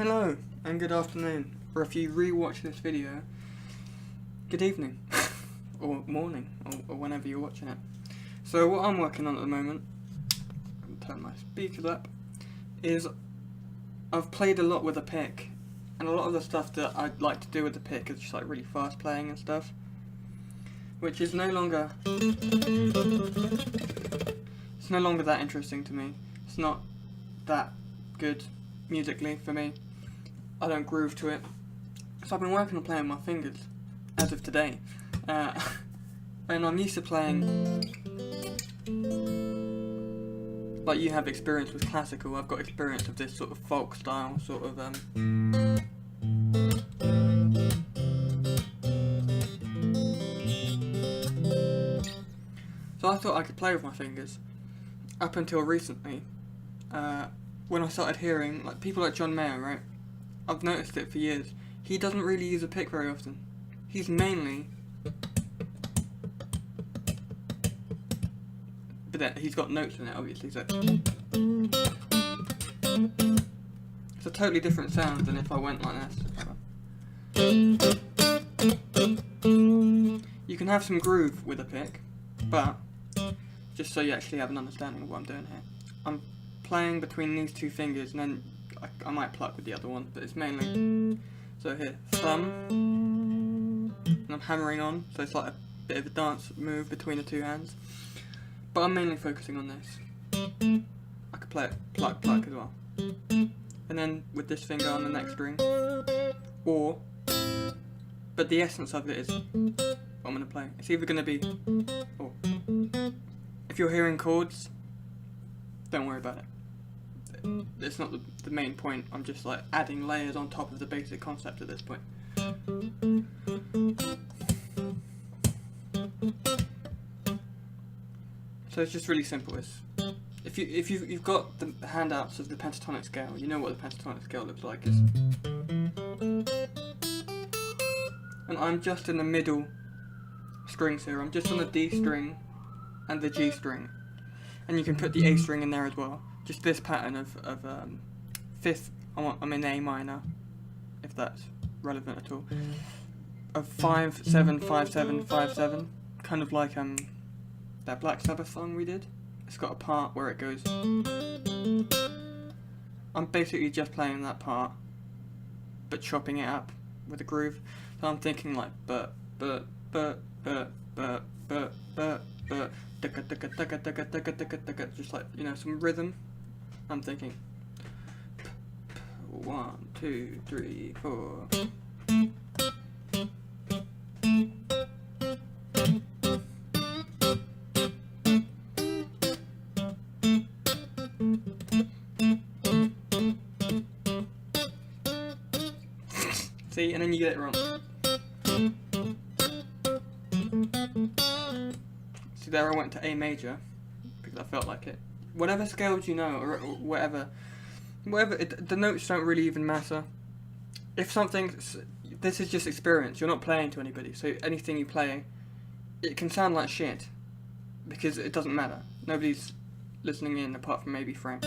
Hello and good afternoon, or if you re-watch this video, good evening, or morning, or whenever you're watching it. So what I'm working on at the moment, I'll turn my speakers up, is I've played a lot with a pick, and a lot of the stuff that I'd like to do with the pick is just like really fast playing and stuff, which is no longer that interesting to me. It's not that good musically for me. I don't groove to it. So I've been working on playing with my fingers as of today. And I'm used to playing, like you have experience with classical, I've got experience of this sort of folk style, sort of so I thought I could play with my fingers, up until recently, when I started hearing, like, people like John Mayer, right? I've noticed it for years. He doesn't really use a pick very often. He's mainly, but then he's got notes in it, obviously, so it's a totally different sound than if I went like this. You can have some groove with a pick, but just so you actually have an understanding of what I'm doing here, I'm playing between these two fingers, and then I might pluck with the other one, but it's mainly, so here, thumb, and I'm hammering on, so it's like a bit of a dance move between the two hands, but I'm mainly focusing on this. I could play it pluck, pluck as well, and then with this finger on the next string, but the essence of it is what I'm going to play. It's either going to be, or. If you're hearing chords, don't worry about it. It's not the main point. I'm just like adding layers on top of the basic concept at this point. So it's just really simple. If you've got the handouts of the pentatonic scale, you know what the pentatonic scale looks like. And I'm just in the middle strings here. I'm just on the D string and the G string, and you can put the A string in there as well. Just this pattern of fifth. I'm in A minor, if that's relevant at all. Of 5 7 5 7 5 7, kind of like that Black Sabbath song we did. It's got a part where it goes. I'm basically just playing that part, but chopping it up with a groove. So I'm thinking like just like, you know, some rhythm. I'm thinking 1 2 3 4. See, and then you get it wrong. See, there I went to A major because I felt like it. Whatever scales you know, or whatever, the notes don't really even matter. If this is just experience. You're not playing to anybody, so anything you play, it can sound like shit because it doesn't matter. Nobody's listening in apart from maybe Frank.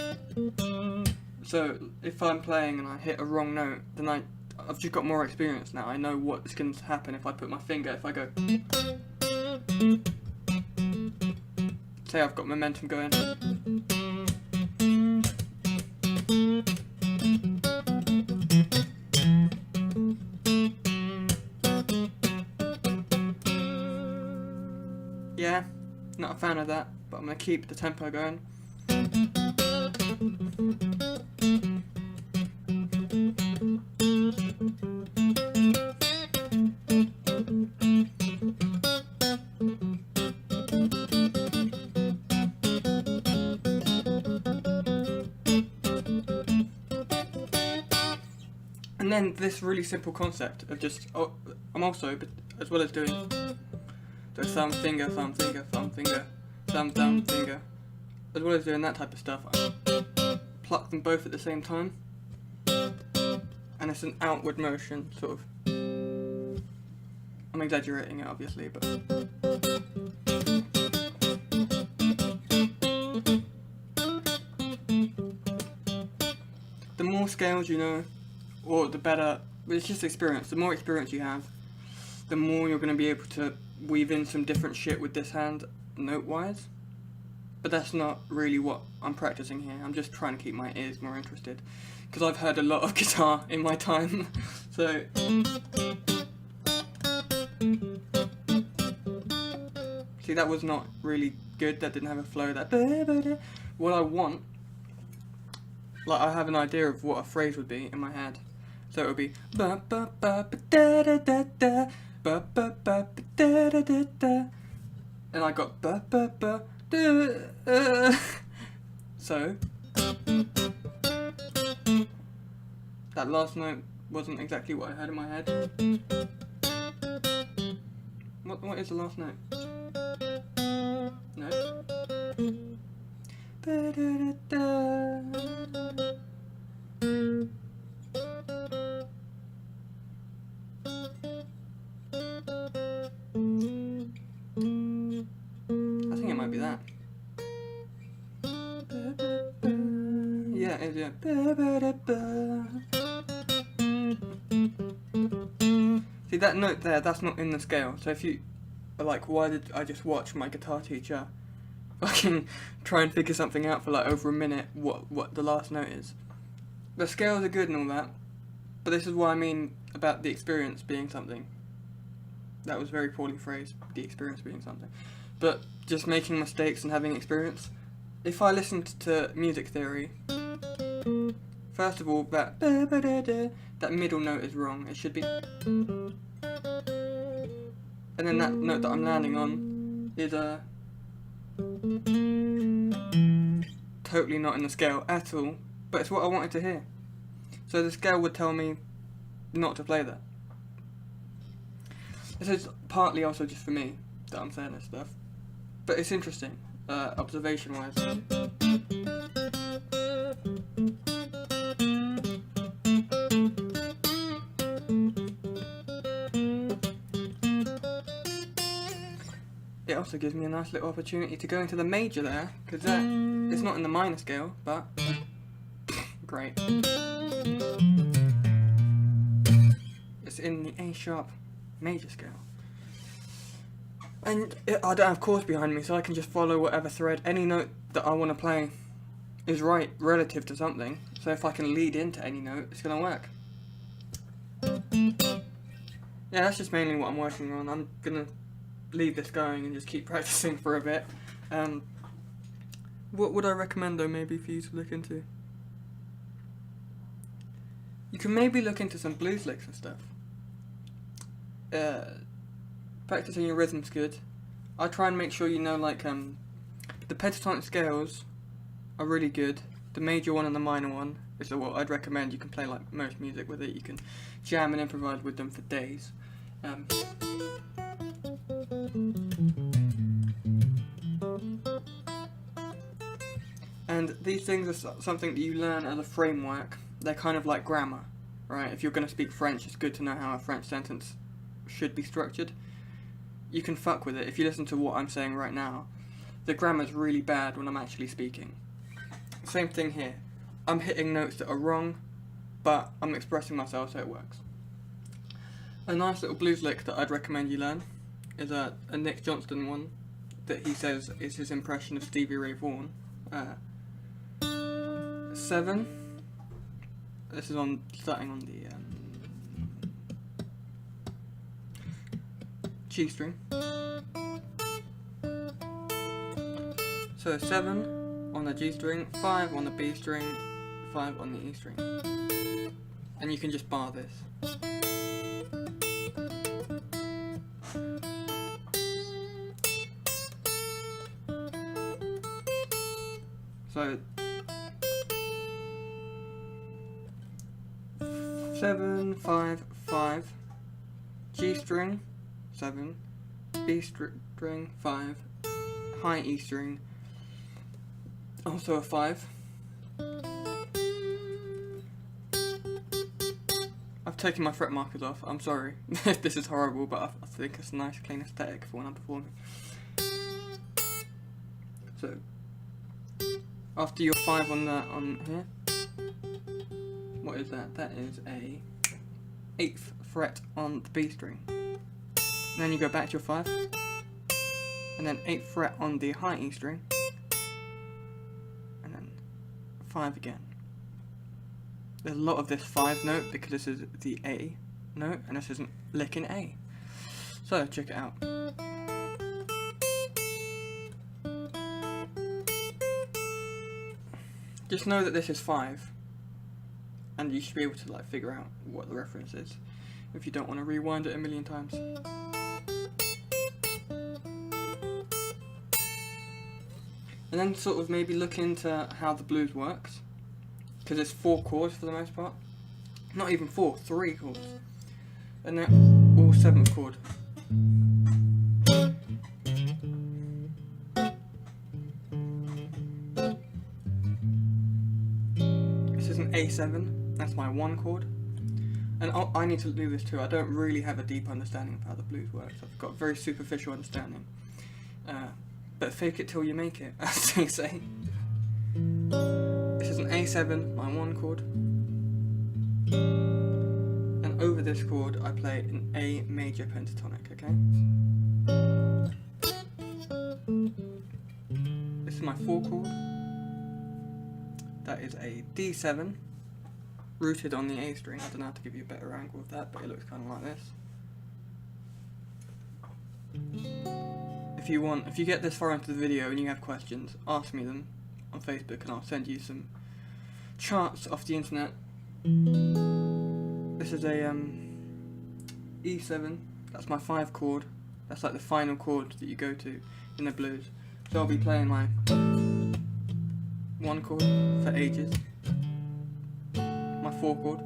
So if I'm playing and I hit a wrong note, then I've just got more experience now. I know what's going to happen if I put my finger. If I go, say I've got momentum going. Yeah, not a fan of that, but I'm going to keep the tempo going. And then this really simple concept of just, I'm also, as well as doing thumb, finger, thumb, finger, thumb, finger, thumb, finger, as well as doing that type of stuff, I pluck them both at the same time, and it's an outward motion, sort of. I'm exaggerating it obviously, but the more scales you know, or the better. It's just experience. The more experience you have, the more you're going to be able to weave in some different shit with this hand, note-wise. But that's not really what I'm practicing here. I'm just trying to keep my ears more interested, because I've heard a lot of guitar in my time. So see, that was not really good. That didn't have a flow. That what I want, like, I have an idea of what a phrase would be in my head. So it would be ba ba ba ba da da da da ba ba ba ba da da da da, and I got ba ba ba da. So that last note wasn't exactly what I had in my head. What is the last note? No. Ba da da da. I think it might be that. Yeah, it is, yeah. See, that note there, that's not in the scale. So if you are like, why did I just watch my guitar teacher fucking try and figure something out for like over a minute, what the last note is? The scales are good and all that, but this is what I mean about the experience being something. That was very poorly phrased, the experience being something. But just making mistakes and having experience. If I listened to music theory, first of all, that middle note is wrong. It should be. And then that note that I'm landing on is totally not in the scale at all, but it's what I wanted to hear. So the scale would tell me not to play that. This is partly also just for me that I'm saying this stuff, but it's interesting, observation-wise. It also gives me a nice little opportunity to go into the major there, because it's not in the minor scale, but great. It's in the A sharp major scale. And I don't have chords behind me, so I can just follow whatever thread. Any note that I want to play is right relative to something, so if I can lead into any note, it's going to work. Yeah, that's just mainly what I'm working on. I'm going to leave this going and just keep practicing for a bit. What would I recommend though, maybe for you to look into? You can maybe look into some blues licks and stuff. Practicing your rhythm's good. I try and make sure you know, like, the pentatonic scales are really good. The major one and the minor one is what I'd recommend. You can play like most music with it. You can jam and improvise with them for days. And these things are something that you learn as a framework. They're kind of like grammar, right? If you're going to speak French, it's good to know how a French sentence should be structured. You can fuck with it. If you listen to what I'm saying right now, the grammar's really bad when I'm actually speaking. Same thing here. I'm hitting notes that are wrong, but I'm expressing myself, so it works. A nice little blues lick that I'd recommend you learn is a Nick Johnston one that he says is his impression of Stevie Ray Vaughan. 7. This is starting on the G string. So 7 on the G string, 5 on the B string, 5 on the E string. And you can just bar this. So 7, 5, 5, G string, 7, B string, 5, high E string, also a 5. I've taken my fret markers off, I'm sorry if this is horrible, but I think it's a nice clean aesthetic for when I'm performing. So after your 5 on here, what is that? That is a 8th fret on the B string. And then you go back to your 5, and then 8th fret on the high E string, and then 5 again. There's a lot of this 5 note because this is the A note, and this isn't lick in A. So check it out. Just know that this is 5, and you should be able to like figure out what the reference is if you don't want to rewind it a million times. And then sort of maybe look into how the blues works, because it's 4 chords for the most part. Not even 4, 3 chords. And they're all 7th chord. This is an A7, that's my 1 chord. And I need to do this too. I don't really have a deep understanding of how the blues works. I've got a very superficial understanding. But fake it till you make it, as they say. This is an A7, my 1 chord. And over this chord I play an A major pentatonic, okay? This is my 4 chord. That is a D7, rooted on the A string. I don't know how to give you a better angle of that, but it looks kind of like this. If you get this far into the video and you have questions, ask me them on Facebook and I'll send you some charts off the internet. This is a E7, that's my 5 chord, that's like the final chord that you go to in the blues. So I'll be playing my 1 chord for ages, my 4 chord,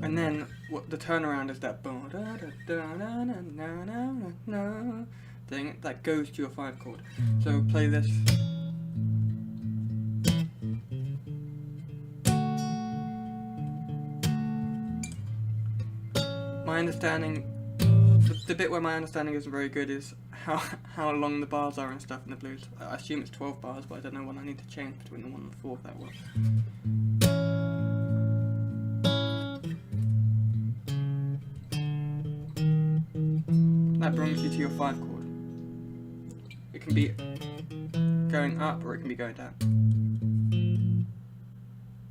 and then what the turnaround is that thing that goes to your 5 chord. So play this. My understanding, the bit where my understanding isn't very good is how long the bars are and stuff in the blues. I assume it's 12 bars, but I don't know when I need to change between the 1 and the 4 if that works. That brings you to your 5 chord. It can be going up or it can be going down.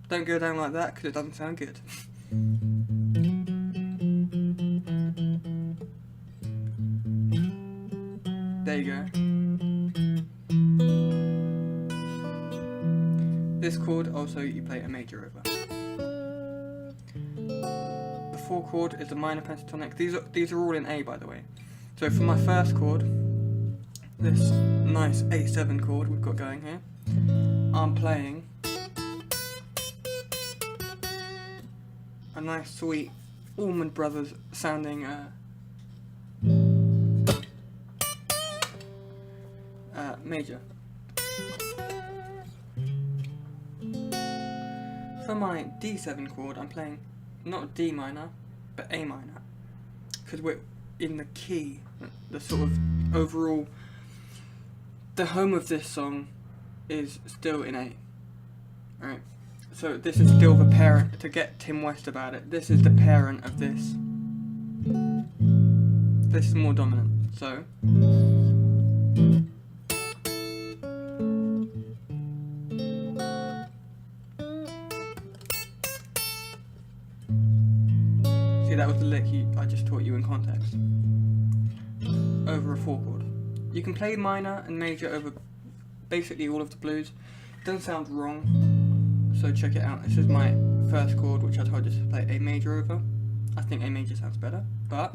Don't go down like that because it doesn't sound good. There you go. This chord also you play a major over. The 4 chord is a minor pentatonic. These are all in A, by the way. So for my first chord, this nice A7 chord we've got going here, I'm playing a nice sweet Allman Brothers sounding major. For my D7 chord, I'm playing not D minor, but A minor, because we're in the key, the sort of overall, the home of this song is still in A, right? So this is still the parent, to get Tim West about it, this is the parent of this. This is more dominant, so. See, that was the lick I just taught you in context. Over a 4 chord. You can play minor and major over basically all of the blues. It doesn't sound wrong, so check it out. This is my first chord, which I told you to play A major over. I think A major sounds better, but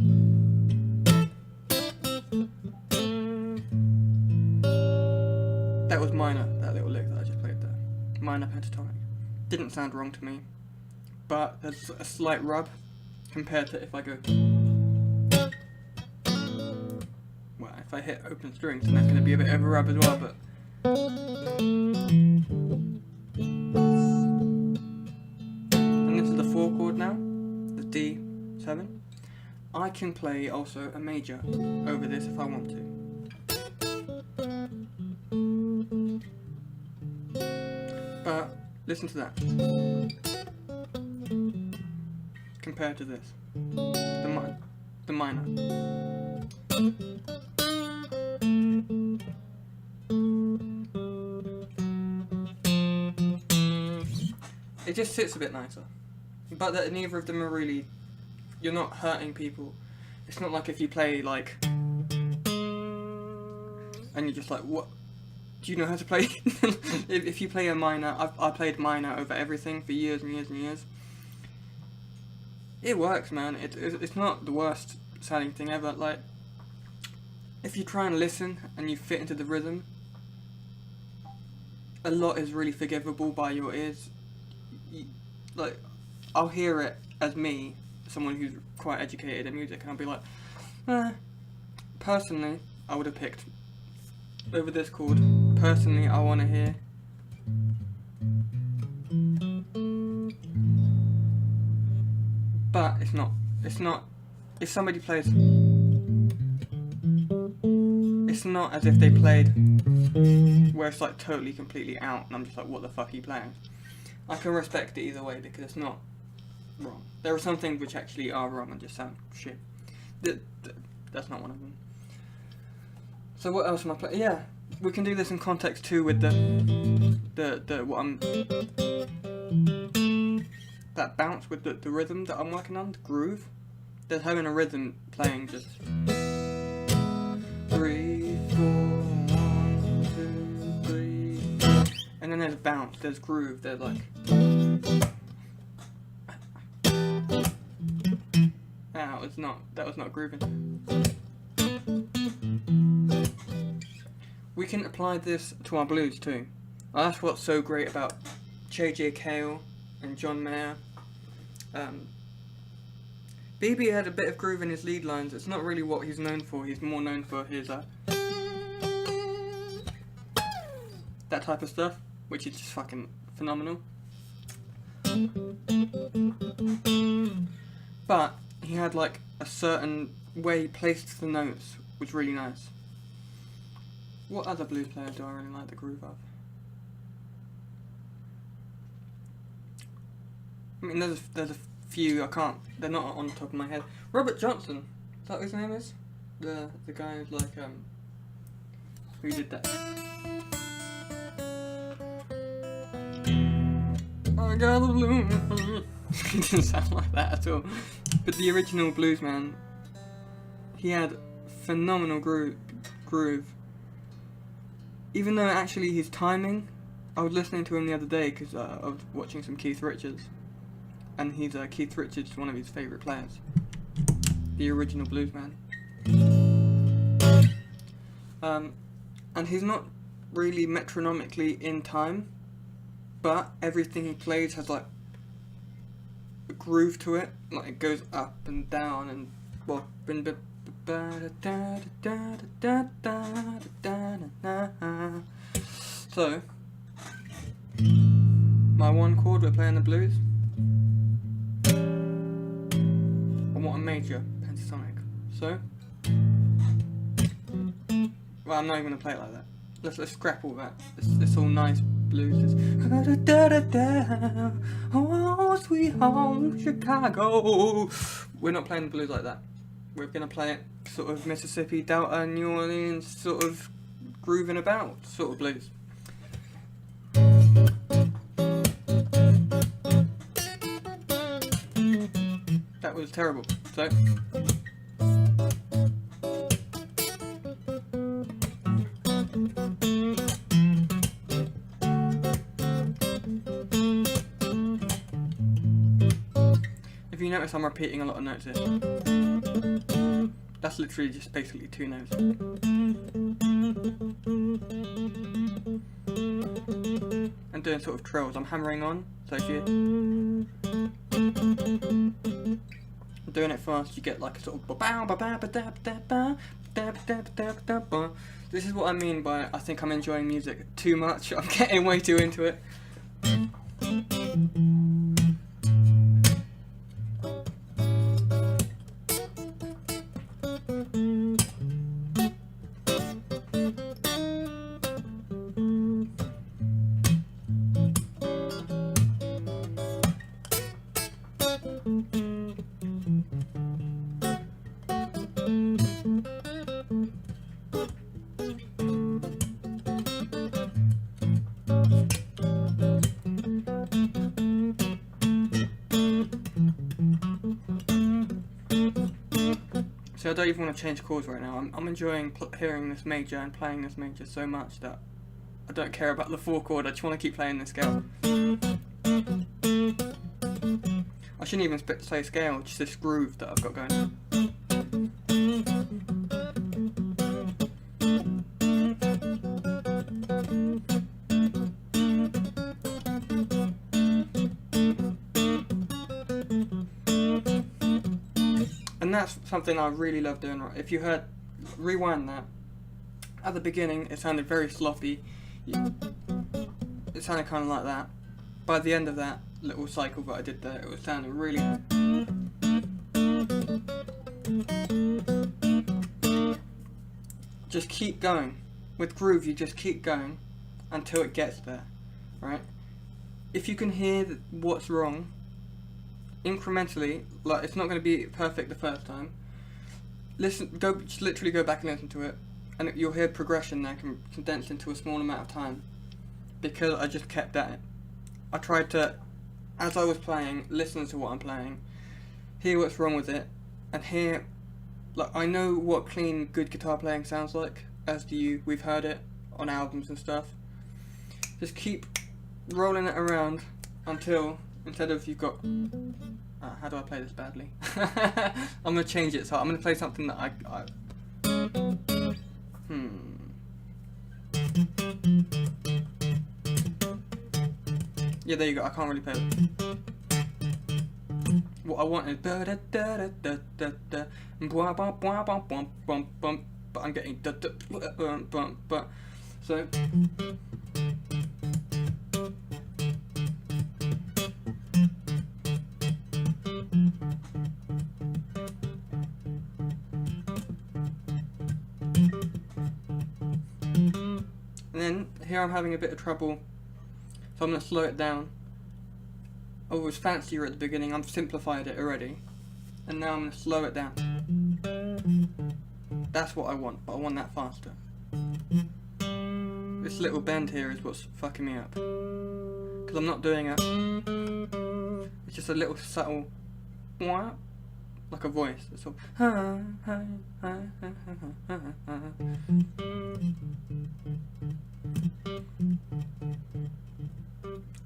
that was minor, that little lick that I just played there. Minor pentatonic. Didn't sound wrong to me, but there's a slight rub compared to if I go, well, if I hit open strings, then that's going to be a bit of a rub as well, but and this is the 4 chord now, the D7. I can play also a major over this if I want to. But Listen to that. Compared to this. The minor. It just sits a bit nicer. But that neither of them are really... You're not hurting people. It's not like if you play like... And you're just like, what? Do you know how to play? If you play a minor... I played minor over everything for years and years and years. It works, man. It's not the worst sounding thing ever. Like, if you try and listen and you fit into the rhythm, a lot is really forgivable by your ears. Like, I'll hear it as me, someone who's quite educated in music, and I'll be like, personally, I would have picked over this chord. Personally, I want to hear. But it's not, if somebody plays, it's not as if they played where it's like totally, completely out, and I'm just like, what the fuck are you playing? I can respect it either way, because it's not wrong. There are some things which actually are wrong and just sound shit. That's not one of them. So what else am I playing? Yeah, we can do this in context too with that bounce with the rhythm that I'm working on, the groove. There's having a rhythm playing just 3, 4, 1, 2, 3, and then there's bounce, there's groove, there's like that was not grooving. We can apply this to our blues too. That's what's so great about J.J. Cale and John Mayer. BB had a bit of groove in his lead lines. It's not really what he's known for. He's more known for his that type of stuff, which is just fucking phenomenal. But he had like a certain way he placed the notes, was really nice. What other blues player do I really like the groove of? I mean, there's a few. They're not on the top of my head. Robert Johnson, is that what his name is? The guy who's like who did that? I got the blue. It didn't sound like that at all. But the original blues man, he had phenomenal groove. Even though actually his timing, I was listening to him the other day because I was watching some Keith Richards, and Keith Richards is one of his favourite players, the original blues man. And he's not really metronomically in time, but everything he plays has like a groove to it, like it goes up and down and well, so my one chord we're playing the blues. I want a major pentatonic. So well, I'm not even gonna play it like that. Let's scrap all that. It's all nice blues. Oh, sweet home Chicago. We're not playing the blues like that. We're gonna play it sort of Mississippi, Delta, New Orleans, sort of grooving about sort of blues. That was terrible. So if you notice, I'm repeating a lot of notes here. That's literally just basically 2 notes. And doing sort of trills. I'm hammering on, so if you doing it fast, you get like a sort of this is what I mean by I think I'm enjoying music too much. I'm getting way too into it. So I don't even want to change chords right now. I'm enjoying hearing this major and playing this major so much that I don't care about the 4 chord. I just want to keep playing this scale. I shouldn't even say scale, just this groove that I've got going. And that's something I really love doing. Right, if you rewind that, at the beginning it sounded very sloppy. It sounded kind of like that. By the end of that little cycle that I did there, it was sounding really... Just keep going. With groove, you just keep going until it gets there, right? If you can hear what's wrong, incrementally, like it's not going to be perfect the first time. Just literally go back and listen to it, and you'll hear progression there condensed into a small amount of time. Because I just kept at it. I tried to, as I was playing, listen to what I'm playing, hear what's wrong with it, and hear, like, I know what clean, good guitar playing sounds like, as do you. We've heard it on albums and stuff. Just keep rolling it around until, instead of you've got, how do I play this badly? I'm going to change it, so I'm going to play something that Yeah, there you go. I can't really play it. What I want is da da da da da da da, but I'm getting da da so. And then here I'm having a bit of trouble. So I'm going to slow it down. Oh, it was fancier at the beginning, I've simplified it already. And now I'm going to slow it down. That's what I want, but I want that faster. This little bend here is what's fucking me up. Because I'm not doing it. It's just a little subtle, like a voice. It's all.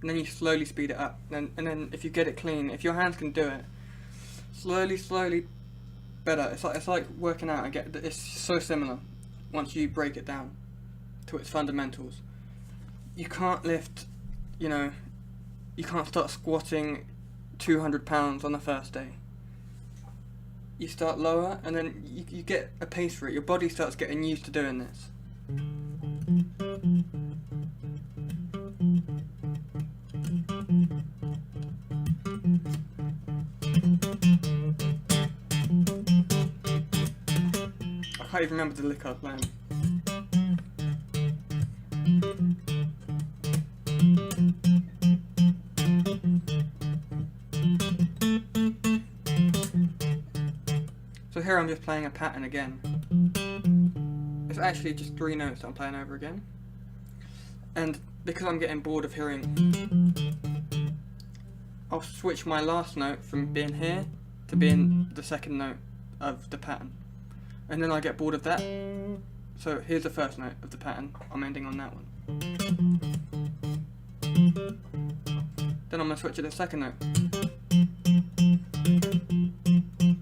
And then you slowly speed it up. And then if you get it clean, if your hands can do it, slowly, better. It's like working out. It's so similar. Once you break it down to its fundamentals, you can't lift. You can't start squatting 200 pounds on the first day. You start lower, and then you get a pace for it. Your body starts getting used to doing this. I can't even remember the lick I was playing. So here I'm just playing a pattern again. It's actually just 3 notes that I'm playing over again. And because I'm getting bored of hearing, I'll switch my last note from being here to being the second note of the pattern. And then I get bored of that. So here's the first note of the pattern. I'm ending on that one. Then I'm going to switch it to the second note.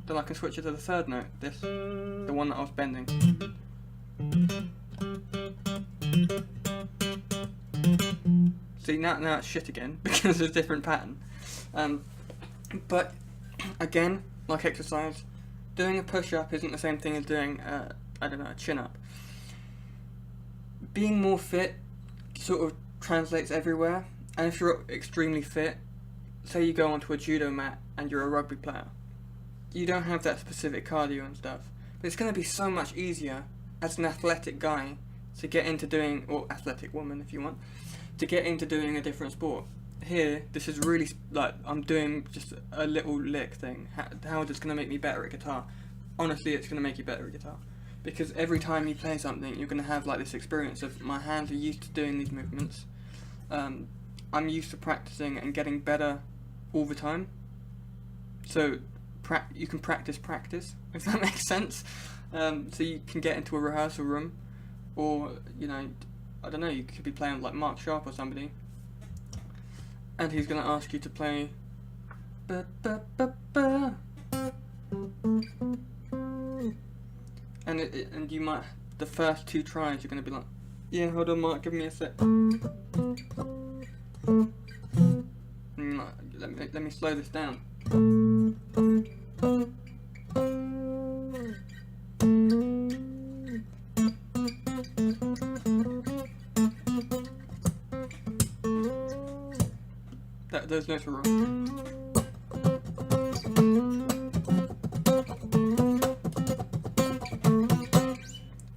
Then I can switch it to the third note, the one that I was bending. See, now it's shit again because it's a different pattern. But again, like exercise, doing a push-up isn't the same thing as doing, a chin-up. Being more fit sort of translates everywhere, and if you're extremely fit, say you go onto a judo mat and you're a rugby player, you don't have that specific cardio and stuff, but it's going to be so much easier as an athletic guy to get into doing, or athletic woman if you want, to get into doing a different sport. Here, this is really, like, I'm doing just a little lick thing. How is this going to make me better at guitar? Honestly, it's going to make you better at guitar. Because every time you play something, you're going to have, like, this experience of, my hands are used to doing these movements. I'm used to practicing and getting better all the time. So, you can practice, if that makes sense. So you can get into a rehearsal room, or you know, I don't know, you could be playing with like Mark Sharp or somebody, and he's gonna ask you to play. And you might, the first 2 tries, you're gonna be like, yeah, hold on, Mark, give me a sec. Let me slow this down. Those notes are wrong.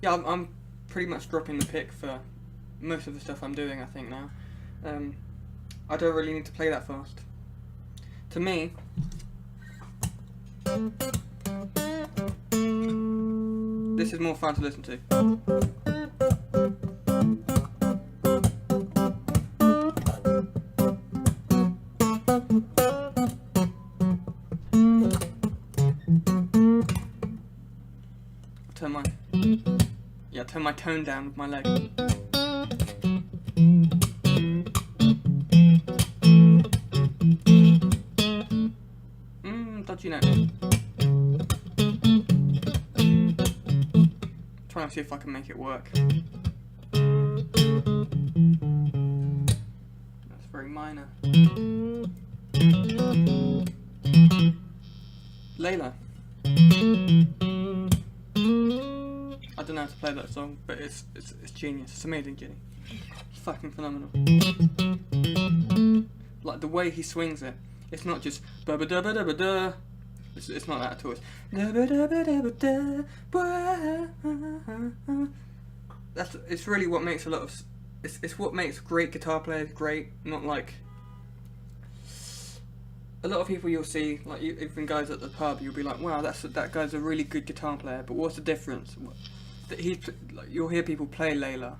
Yeah, I'm pretty much dropping the pick for most of the stuff I'm doing, I think, now. I don't really need to play that fast. To me, this is more fun to listen to. Turn my tone down with my leg. Dodgy note. Trying to see if I can make it work. That's very minor. Layla. I don't know how to play that song, but it's genius. It's amazing, Ginny. It's fucking phenomenal. Like the way he swings it. It's not just ba ba da ba da ba da. It's not that at all. It's da ba da ba da ba da. It's really what makes a lot of. It's what makes great guitar players great. Not like a lot of people you'll see, like even guys at the pub, you'll be like, wow, that guy's a really good guitar player. But what's the difference? Like, you'll hear people play Layla,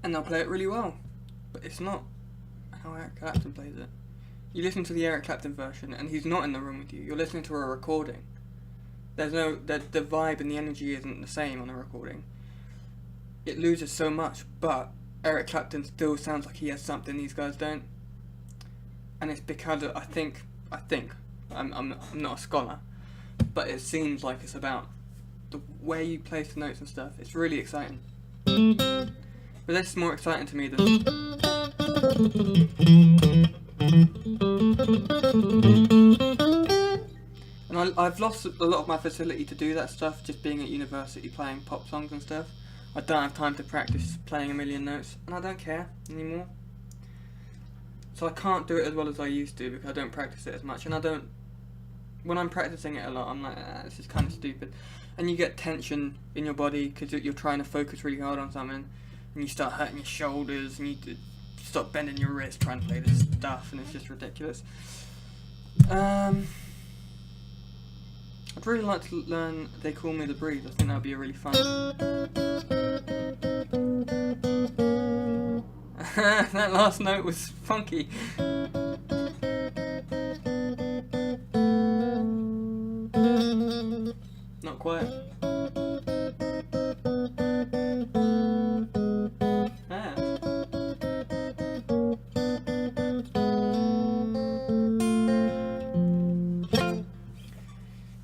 and they'll play it really well, but it's not how Eric Clapton plays it. You listen to the Eric Clapton version, and he's not in the room with you. You're listening to a recording. The vibe and the energy isn't the same on a recording. It loses so much, but Eric Clapton still sounds like he has something these guys don't. And it's because of, I think I'm not a scholar, but it seems like it's about the way you place the notes and stuff. It's really exciting. But this is more exciting to me than. And I've lost a lot of my facility to do that stuff, just being at university playing pop songs and stuff. I don't have time to practice playing a million notes, and I don't care anymore. So I can't do it as well as I used to because I don't practice it as much, and I don't. When I'm practicing it a lot, I'm like, this is kind of stupid. And you get tension in your body because you're trying to focus really hard on something, and you start hurting your shoulders, and you stop bending your wrist trying to play this stuff, and it's just ridiculous. I'd really like to learn They Call Me The Breeze. I think that would be a really fun. That last note was funky. Not quite.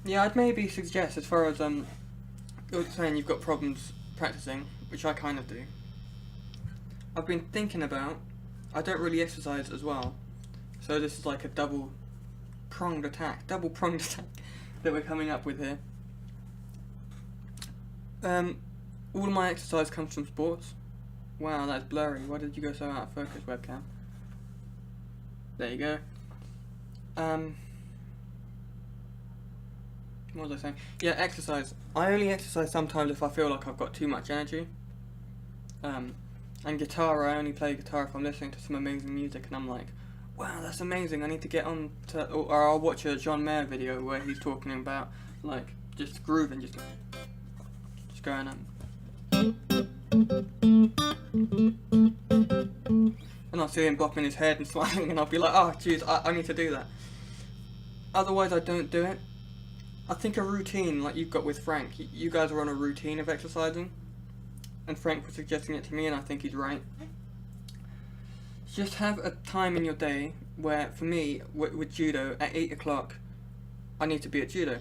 Yeah, I'd maybe suggest, as far as you're saying you've got problems practicing, which I kind of do. I've been thinking about, I don't really exercise as well, so this is like a double-pronged attack that we're coming up with here. All my exercise comes from sports. Wow, that's blurry. Why did you go so out of focus, webcam? There you go. What was I saying? Yeah, exercise. I only exercise sometimes if I feel like I've got too much energy. And guitar, I only play guitar if I'm listening to some amazing music and I'm like, wow, that's amazing, I need to get on to, or I'll watch a John Mayer video where he's talking about, like, just grooving, just going on. And I'll see him bopping his head and smiling and I'll be like, oh, jeez, I need to do that. Otherwise, I don't do it. I think a routine like you've got with Frank, you guys are on a routine of exercising, and Frank was suggesting it to me, and I think he's right. Just have a time in your day where, for me, with judo, at 8 o'clock, I need to be at judo.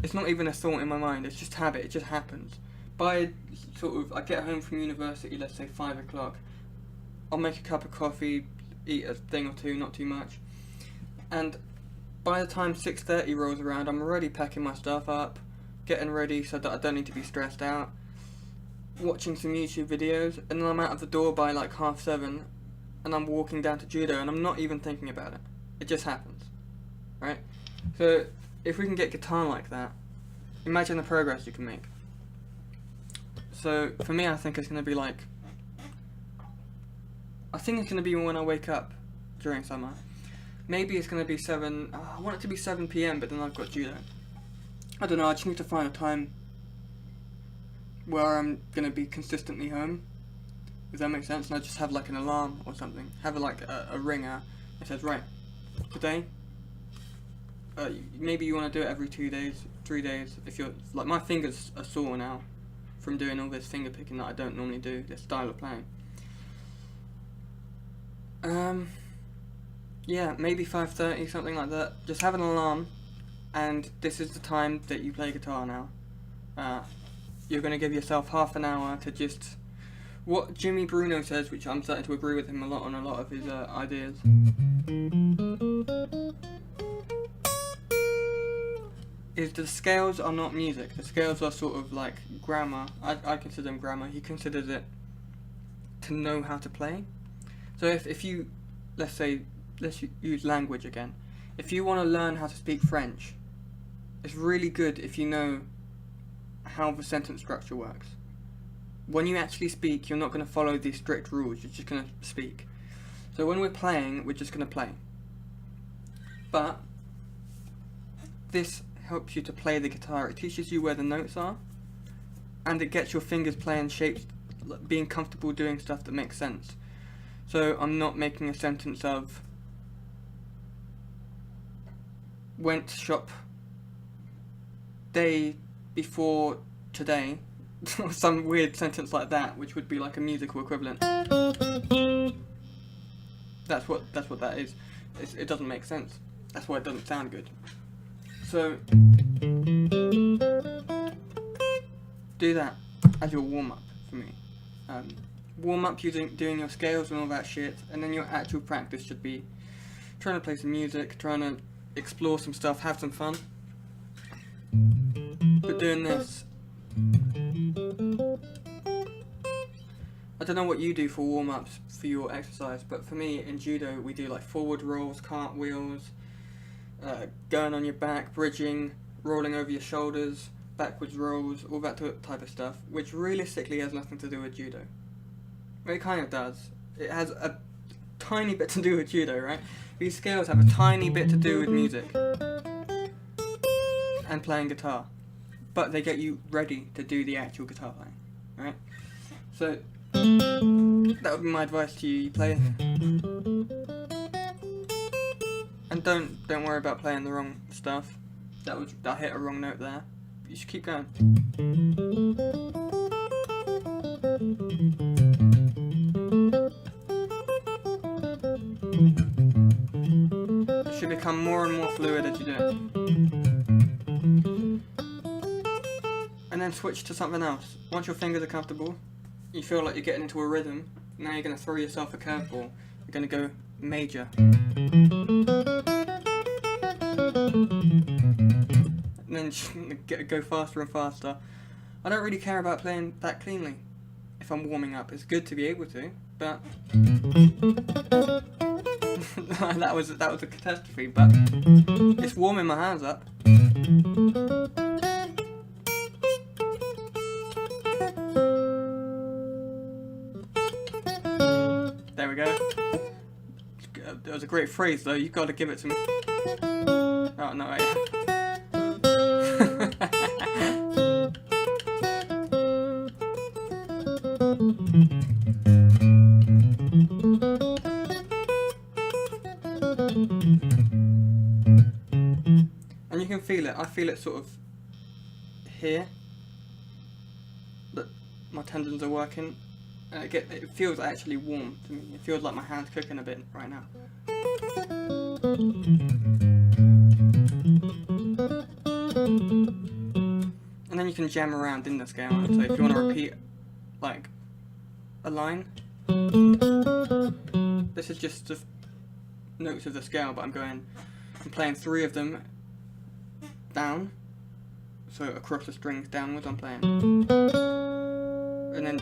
It's not even a thought in my mind, it's just habit, it just happens. By I get home from university, let's say 5 o'clock, I'll make a cup of coffee, eat a thing or two, not too much, and by the time 6:30 rolls around, I'm already packing my stuff up, getting ready so that I don't need to be stressed out, watching some YouTube videos, and then I'm out of the door by like 7:30, and I'm walking down to judo, and I'm not even thinking about it. It just happens, right? So if we can get guitar like that, imagine the progress you can make. So for me, I think it's going to be like, I think it's going to be when I wake up during summer. Maybe it's going to be 7, I want it to be 7 PM, but then I've got judo. I don't know, I just need to find a time where I'm going to be consistently home. Does that make sense? And I just have like an alarm or something. Have like a ringer that says, right, today, maybe you want to do it every 2 days, 3 days. If you're, like, my fingers are sore now from doing all this finger picking that I don't normally do, this style of playing. Yeah, maybe 5:30, something like that. Just have an alarm, and this is the time that you play guitar now. You're going to give yourself half an hour to just, what Jimmy Bruno says, which I'm starting to agree with him a lot on a lot of his ideas. Is the scales are not music. The scales are sort of like grammar. I consider them grammar. He considers it to know how to play. So if you, let's use language again. If you want to learn how to speak French, it's really good if you know how the sentence structure works. When you actually speak, you're not going to follow these strict rules, you're just going to speak. So when we're playing, we're just going to play. But this helps you to play the guitar. It teaches you where the notes are, and it gets your fingers playing shapes, being comfortable doing stuff that makes sense. So I'm not making a sentence of went shop day before today, or some weird sentence like that, which would be like a musical equivalent. That's what that is. It doesn't make sense. That's why it doesn't sound good. So do that as your warm-up for me. Warm up doing your scales and all that shit, and then your actual practice should be trying to play some music, trying to explore some stuff, have some fun. But doing this, I don't know what you do for warm-ups for your exercise, but for me in judo we do like forward rolls, cartwheels, going on your back, bridging, rolling over your shoulders, backwards rolls, all that type of stuff, which realistically has nothing to do with judo. It kind of does. It has a tiny bit to do with judo, right? These scales have a tiny bit to do with music and playing guitar, but they get you ready to do the actual guitar playing, right? So that would be my advice to you. You play, and don't worry about playing the wrong stuff. I hit a wrong note there. You should keep going. It should become more and more fluid as you do it. And then switch to something else. Once your fingers are comfortable, you feel like you're getting into a rhythm, now you're going to throw yourself a curveball. You're going to go major. And then go faster and faster. I don't really care about playing that cleanly if I'm warming up. It's good to be able to, but that was a catastrophe, but it's warming my hands up. There we go. That was a great phrase though, you've got to give it to me. Oh no, you can feel it. I feel it sort of here. That my tendons are working. It feels actually warm to me. It feels like my hand's cooking a bit right now. And then you can jam around in the scale. So if you want to repeat like a line, this is just the notes of the scale, but I'm playing 3 of them down. So across the strings downwards I'm playing. And then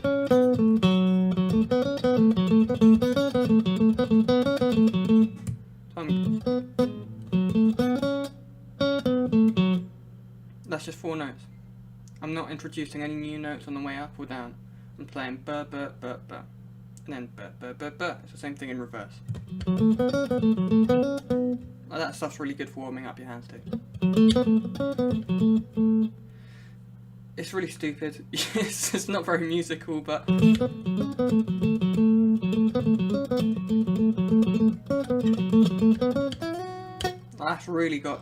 that's just 4 notes. I'm not introducing any new notes on the way up or down. I'm playing ba ba ba ba, and then ba ba ba ba. It's the same thing in reverse. Like that stuff's really good for warming up your hands too. It's really stupid. It's not very musical, but that's really got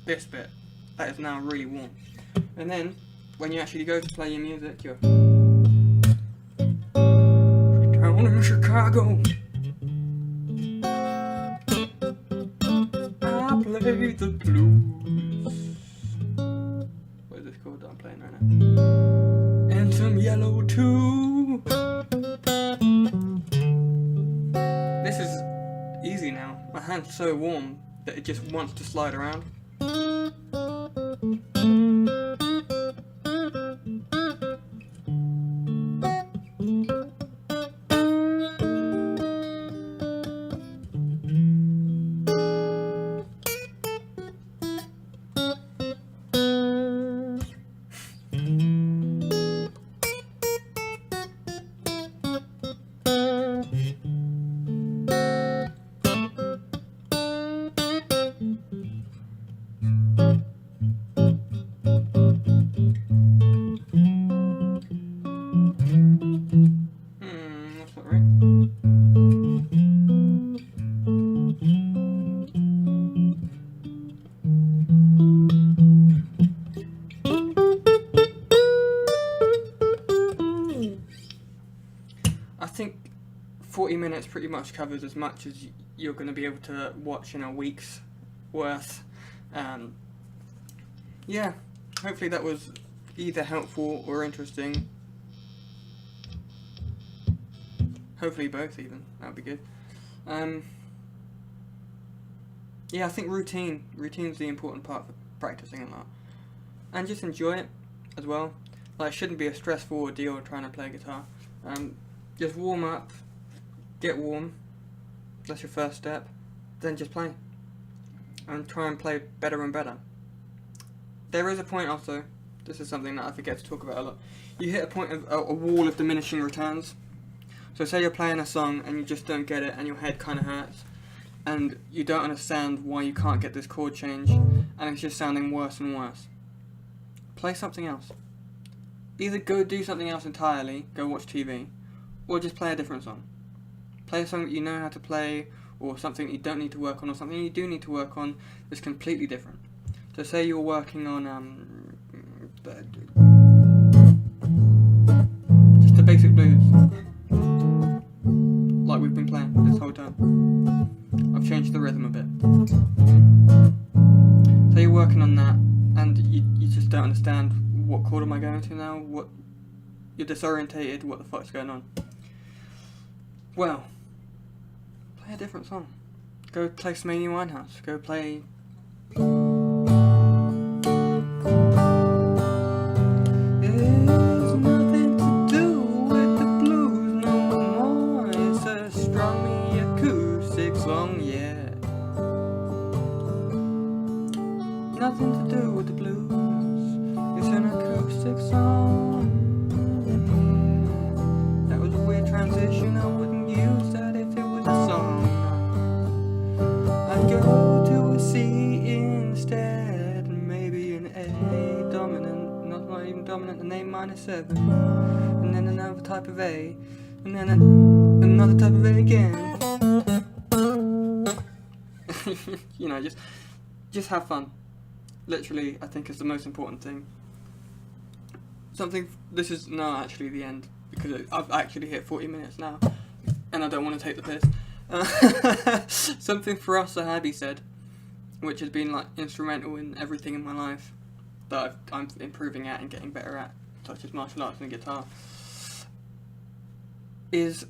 this bit. That is now really warm. And then when you actually go to play your music, you're down in Chicago. I play the blues. What is this called that I'm playing right now? And some yellow too. This is easy now. My hand's so warm that it just wants to slide around. That's not right. I think 40 minutes pretty much covers as much as you're going to be able to watch in a week's worth. Yeah, hopefully that was either helpful or interesting. Hopefully both even, that would be good. Yeah, I think routine's the important part for practicing a lot. And just enjoy it as well. Like, it shouldn't be a stressful ordeal trying to play guitar. Just warm up, get warm, that's your first step, then just play. And try and play better and better. There is a point also, this is something that I forget to talk about a lot. You hit a point of a wall of diminishing returns. So say you're playing a song and you just don't get it and your head kind of hurts and you don't understand why you can't get this chord change and it's just sounding worse and worse. Play something else. Either go do something else entirely, go watch TV, or just play a different song. Play a song that you know how to play, or something that you don't need to work on, or something you do need to work on that's completely different. So say you're working on just the basic blues, like we've been playing this whole time. I've changed the rhythm a bit. So you're working on that, and you just don't understand what chord am I going to now, you're disorientated, what the fuck's going on. Well, play a different song. Go play some Amy Winehouse, go play... There's nothing to do with the blues no more, it's a strummy acoustic song, yeah. Nothing to do with the blues, it's an acoustic song. That was a weird transition, I wouldn't use that if it was a song. I'd go to a C instead, maybe an A dominant, not even dominant, an A minor 7, and then another type of A, and then another type of A again. You know, just have fun. Literally, I think is the most important thing. This is not actually the end, because I've actually hit 40 minutes now, and I don't want to take the piss. Something Firas Zahabi said, which has been like instrumental in everything in my life that I'm improving at and getting better at, such as martial arts and guitar, is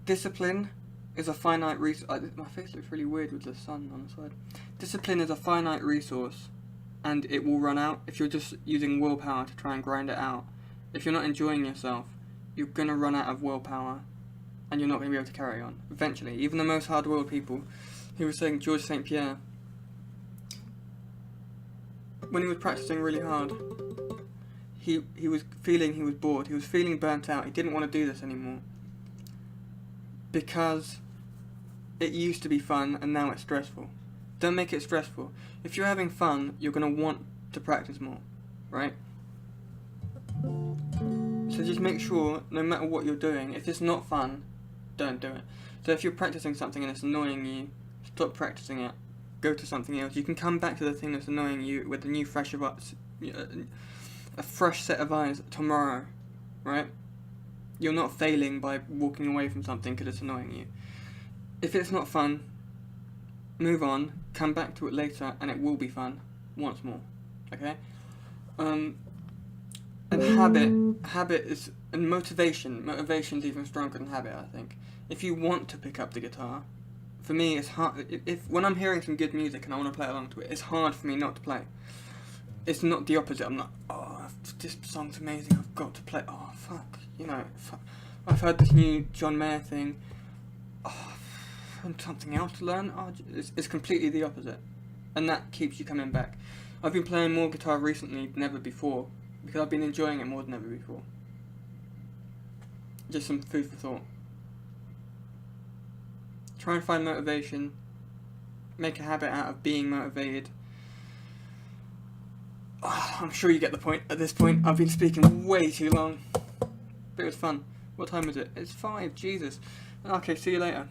discipline is a finite resource. My face looks really weird with the sun on the side. Discipline is a finite resource, and it will run out if you're just using willpower to try and grind it out. If you're not enjoying yourself, you're going to run out of willpower, and you're not going to be able to carry on. Eventually, even the most hard-willed people, he was saying Georges St. Pierre, when he was practicing really hard, he was feeling he was bored, he was feeling burnt out, he didn't want to do this anymore. Because it used to be fun and now it's stressful. Don't make it stressful. If you're having fun, you're going to want to practice more, right? So just make sure, no matter what you're doing, if it's not fun, don't do it. So if you're practicing something and it's annoying you, stop practicing it. Go to something else. You can come back to the thing that's annoying you with a new fresh a fresh set of eyes tomorrow, right? You're not failing by walking away from something because it's annoying you. If it's not fun, move on, come back to it later, and it will be fun once more. Okay? And habit is, and motivation's even stronger than habit, I think. If you want to pick up the guitar, for me it's hard, when I'm hearing some good music and I want to play along to it, it's hard for me not to play. It's not the opposite. I'm like, oh, this song's amazing, I've got to play, oh fuck, I've heard this new John Mayer thing, oh, and something else to learn, oh, it's completely the opposite. And that keeps you coming back. I've been playing more guitar recently than ever before, because I've been enjoying it more than ever before. Just some food for thought. Try and find motivation. Make a habit out of being motivated. Oh, I'm sure you get the point at this point. I've been speaking way too long. But it was fun. What time is it? It's 5, Jesus. Okay, see you later.